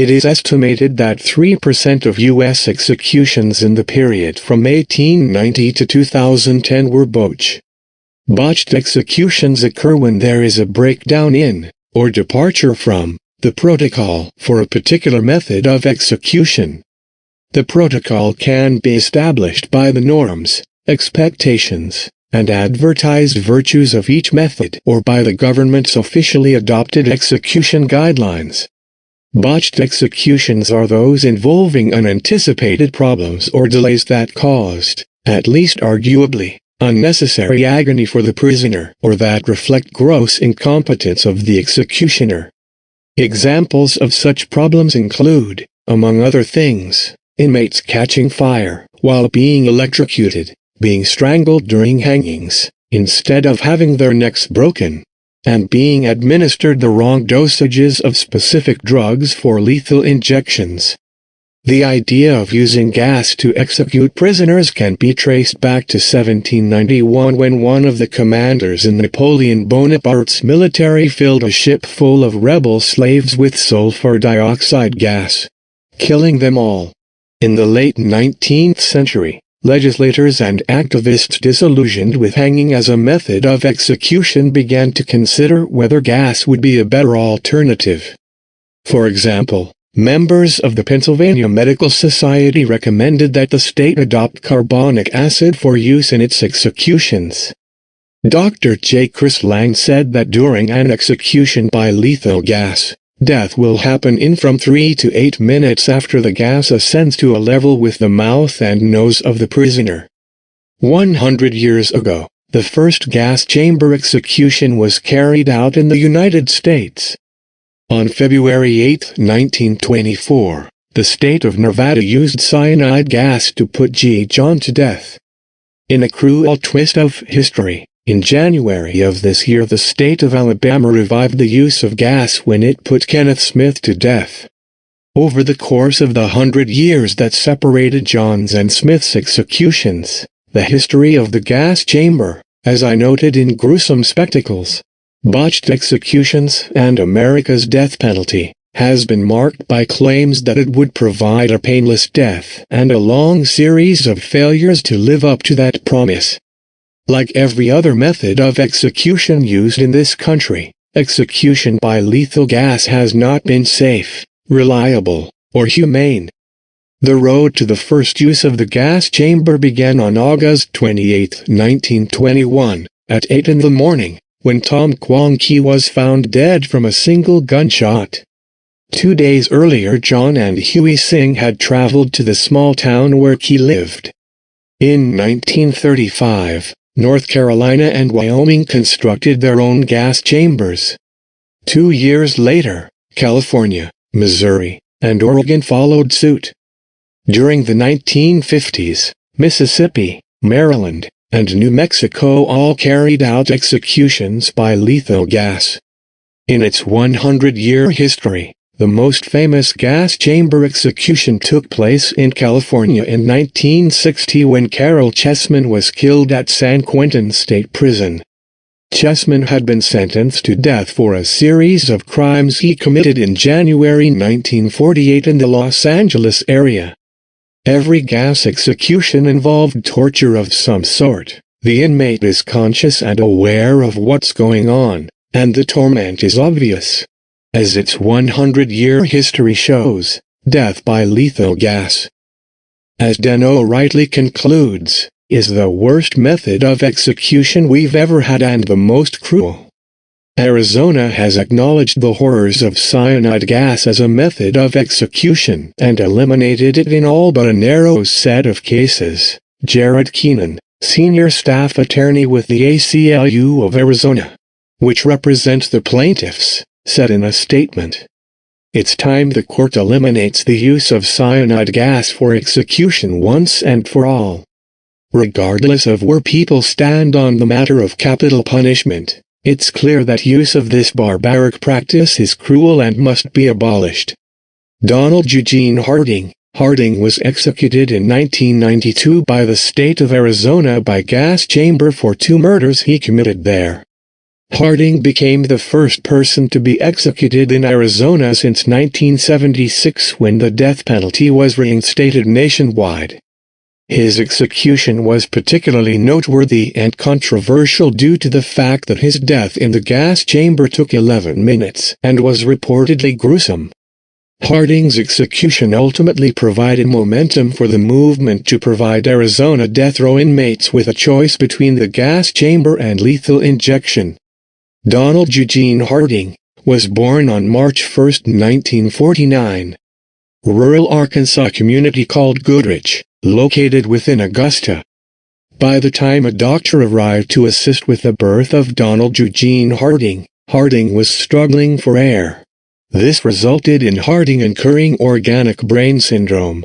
It is estimated that 3% of U.S. executions in the period from 1890 to 2010 were botched. Botched executions occur when there is a breakdown in, or departure from, the protocol for a particular method of execution. The protocol can be established by the norms, expectations, and advertised virtues of each method or by the government's officially adopted execution guidelines. Botched executions are those involving unanticipated problems or delays that caused, at least arguably, unnecessary agony for the prisoner or that reflect gross incompetence of the executioner. Examples of such problems include, among other things, inmates catching fire while being electrocuted, being strangled during hangings, instead of having their necks broken, and being administered the wrong dosages of specific drugs for lethal injections. The idea of using gas to execute prisoners can be traced back to 1791 when one of the commanders in Napoleon Bonaparte's military filled a ship full of rebel slaves with sulfur dioxide gas, killing them all. In the late 19th century, legislators and activists disillusioned with hanging as a method of execution began to consider whether gas would be a better alternative. For example, members of the Pennsylvania Medical Society recommended that the state adopt carbonic acid for use in its executions. Dr. J. Chris Lang said that during an execution by lethal gas, death will happen in from 3 to 8 minutes after the gas ascends to a level with the mouth and nose of the prisoner. 100 years ago, the first gas chamber execution was carried out in the United States. On February 8, 1924, the state of Nevada used cyanide gas to put G. John to death. In a cruel twist of history, in January of this year the state of Alabama revived the use of gas when it put Kenneth Smith to death. Over the course of the 100 years that separated John's and Smith's executions, the history of the gas chamber, as I noted in Gruesome Spectacles, Botched Executions and America's Death Penalty, has been marked by claims that it would provide a painless death and a long series of failures to live up to that promise. Like every other method of execution used in this country, execution by lethal gas has not been safe, reliable, or humane. The road to the first use of the gas chamber began on August 28, 1921, at 8 in the morning, when Tom Kwong Ki was found dead from a single gunshot. 2 days earlier John and Huey Singh had traveled to the small town where Ki lived. In 1935, North Carolina and Wyoming constructed their own gas chambers. 2 years later, California, Missouri, and Oregon followed suit. During the 1950s, Mississippi, Maryland, and New Mexico all carried out executions by lethal gas. In its 100-year history, the most famous gas chamber execution took place in California in 1960 when Carroll Chessman was killed at San Quentin State Prison. Chessman had been sentenced to death for a series of crimes he committed in January 1948 in the Los Angeles area. Every gas execution involved torture of some sort. The inmate is conscious and aware of what's going on, and the torment is obvious. As its 100-year history shows, death by lethal gas, as Deno rightly concludes, is the worst method of execution we've ever had and the most cruel. Arizona has acknowledged the horrors of cyanide gas as a method of execution and eliminated it in all but a narrow set of cases. Jared Keenan, senior staff attorney with the ACLU of Arizona, which represents the plaintiffs, said in a statement, "It's time the court eliminates the use of cyanide gas for execution once and for all. Regardless of where people stand on the matter of capital punishment, it's clear that use of this barbaric practice is cruel and must be abolished." Donald Eugene Harding. Harding was executed in 1992 by the state of Arizona by gas chamber for 2 murders he committed there. Harding became the first person to be executed in Arizona since 1976, when the death penalty was reinstated nationwide. His execution was particularly noteworthy and controversial due to the fact that his death in the gas chamber took 11 minutes and was reportedly gruesome. Harding's execution ultimately provided momentum for the movement to provide Arizona death row inmates with a choice between the gas chamber and lethal injection. Donald Eugene Harding was born on March 1, 1949. Rural Arkansas community called Goodrich, located within Augusta. By the time a doctor arrived to assist with the birth of Donald Eugene Harding, Harding was struggling for air. This resulted in Harding incurring organic brain syndrome.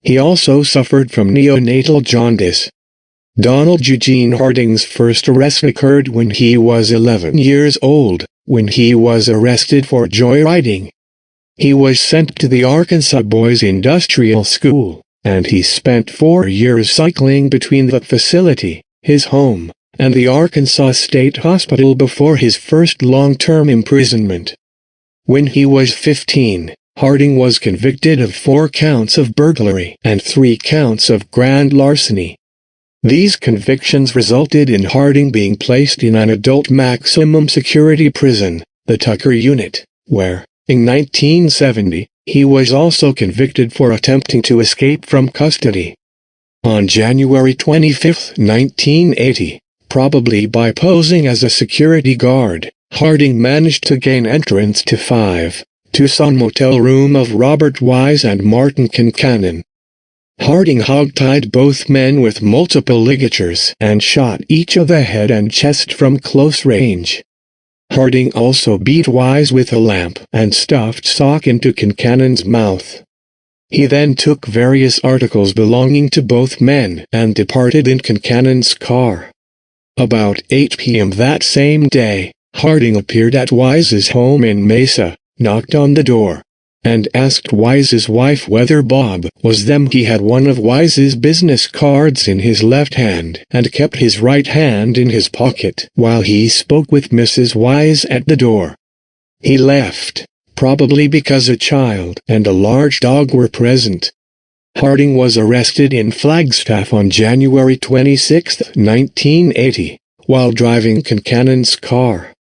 He also suffered from neonatal jaundice. Donald Eugene Harding's first arrest occurred when he was 11 years old, when he was arrested for joyriding. He was sent to the Arkansas Boys Industrial School, and he spent 4 years cycling between the facility, his home, and the Arkansas State Hospital before his first long-term imprisonment. When he was 15, Harding was convicted of 4 counts of burglary and 3 counts of grand larceny. These convictions resulted in Harding being placed in an adult maximum security prison, the Tucker Unit, where, in 1970, he was also convicted for attempting to escape from custody. On January 25, 1980, probably by posing as a security guard, Harding managed to gain entrance to 5 Tucson motel room of Robert Wise and Martin Concannon. Harding hogtied both men with multiple ligatures and shot each of the head and chest from close range. Harding also beat Wise with a lamp and stuffed sock into Concannon's mouth. He then took various articles belonging to both men and departed in Concannon's car. About 8 p.m. that same day, Harding appeared at Wise's home in Mesa, knocked on the door, and asked Wise's wife whether Bob was them. He had one of Wise's business cards in his left hand and kept his right hand in his pocket while he spoke with Mrs. Wise at the door. He left, probably because a child and a large dog were present. Harding was arrested in Flagstaff on January 26, 1980, while driving Concannon's car.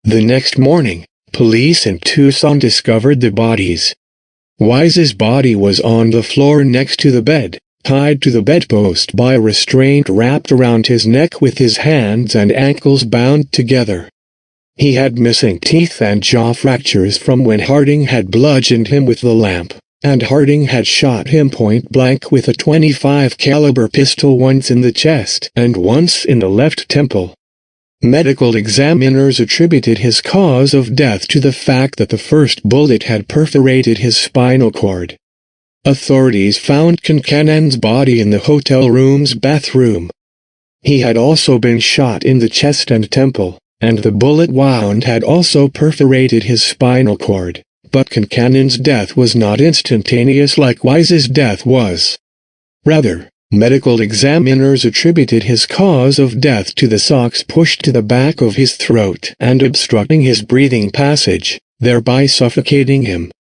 The next morning, police in Tucson discovered the bodies. Wise's body was on the floor next to the bed, tied to the bedpost by a restraint wrapped around his neck with his hands and ankles bound together. He had missing teeth and jaw fractures from when Harding had bludgeoned him with the lamp, and Harding had shot him point blank with a .25 caliber pistol once in the chest and once in the left temple. Medical examiners attributed his cause of death to the fact that the first bullet had perforated his spinal cord. Authorities found Concannon's body in the hotel room's bathroom. He had also been shot in the chest and temple, and the bullet wound had also perforated his spinal cord, but Concannon's death was not instantaneous like Wise's death was. Rather, medical examiners attributed his cause of death to the socks pushed to the back of his throat and obstructing his breathing passage, thereby suffocating him.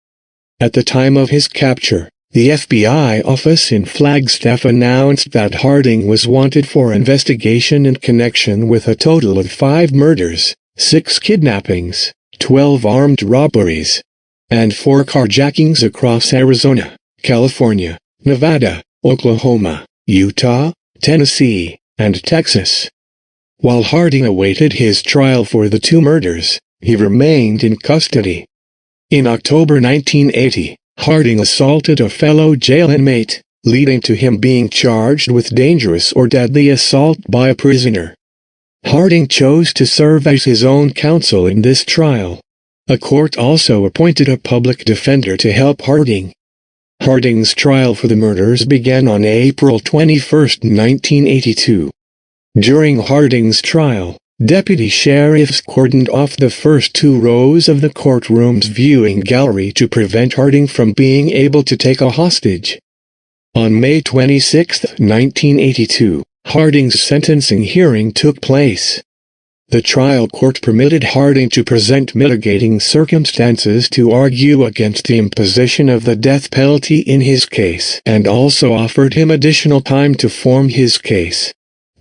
At the time of his capture, the FBI office in Flagstaff announced that Harding was wanted for investigation in connection with a total of 5 murders, 6 kidnappings, 12 armed robberies, and 4 carjackings across Arizona, California, Nevada, Oklahoma, Utah, Tennessee, and Texas. While Harding awaited his trial for the 2 murders, he remained in custody. In October 1980, Harding assaulted a fellow jail inmate, leading to him being charged with dangerous or deadly assault by a prisoner. Harding chose to serve as his own counsel in this trial. A court also appointed a public defender to help Harding. Harding's trial for the murders began on April 21, 1982. During Harding's trial, deputy sheriffs cordoned off the first 2 rows of the courtroom's viewing gallery to prevent Harding from being able to take a hostage. On May 26, 1982, Harding's sentencing hearing took place. The trial court permitted Harding to present mitigating circumstances to argue against the imposition of the death penalty in his case, and also offered him additional time to form his case.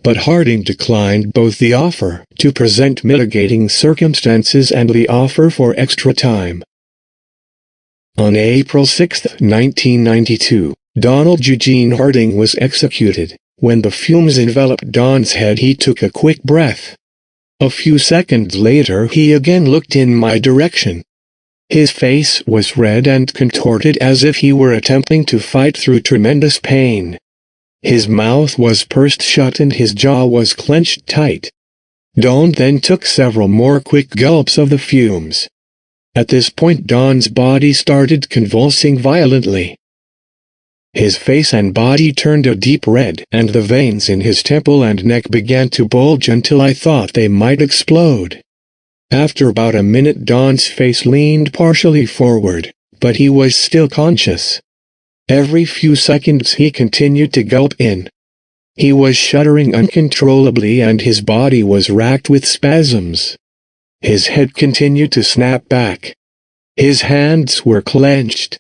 But Harding declined both the offer to present mitigating circumstances and the offer for extra time. On April 6, 1992, Donald Eugene Harding was executed. When the fumes enveloped Don's head, he took a quick breath. A few seconds later, he again looked in my direction. His face was red and contorted as if he were attempting to fight through tremendous pain. His mouth was pursed shut and his jaw was clenched tight. Don then took several more quick gulps of the fumes. At this point, Don's body started convulsing violently. His face and body turned a deep red, and the veins in his temple and neck began to bulge until I thought they might explode. After about a minute, Don's face leaned partially forward, but he was still conscious. Every few seconds he continued to gulp in. He was shuddering uncontrollably and his body was racked with spasms. His head continued to snap back. His hands were clenched.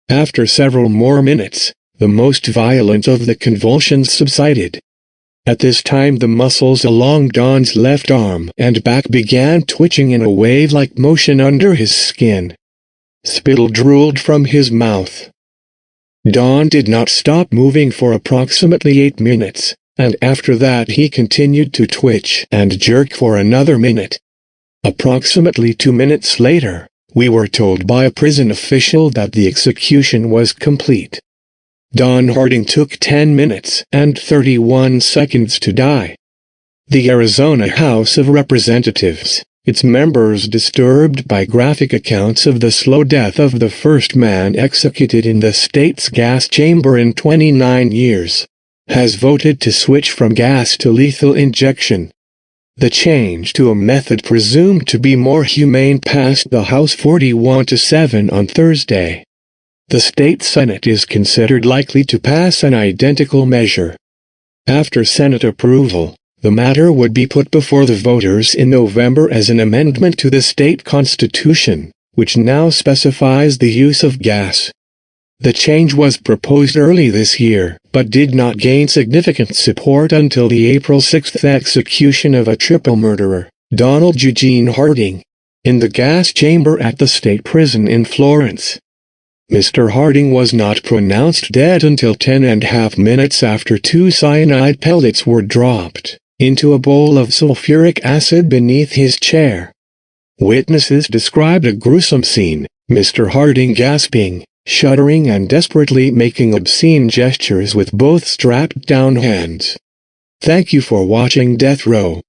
After several more minutes, the most violent of the convulsions subsided. At this time, the muscles along Don's left arm and back began twitching in a wave-like motion under his skin. Spittle drooled from his mouth. Don did not stop moving for approximately 8 minutes, and after that he continued to twitch and jerk for another minute. Approximately 2 minutes later, we were told by a prison official that the execution was complete. Don Harding took 10 minutes and 31 seconds to die. The Arizona House of Representatives, its members disturbed by graphic accounts of the slow death of the first man executed in the state's gas chamber in 29 years, has voted to switch from gas to lethal injection. The change to a method presumed to be more humane passed the House 41-7 on Thursday. The state Senate is considered likely to pass an identical measure. After Senate approval, the matter would be put before the voters in November as an amendment to the state constitution, which now specifies the use of gas. The change was proposed early this year, but did not gain significant support until the April 6 execution of a triple murderer, Donald Eugene Harding, in the gas chamber at the state prison in Florence. Mr. Harding was not pronounced dead until 10.5 minutes after 2 cyanide pellets were dropped into a bowl of sulfuric acid beneath his chair. Witnesses described a gruesome scene, Mr. Harding gasping, shuddering and desperately making obscene gestures with both strapped-down hands. Thank you for watching Death Row.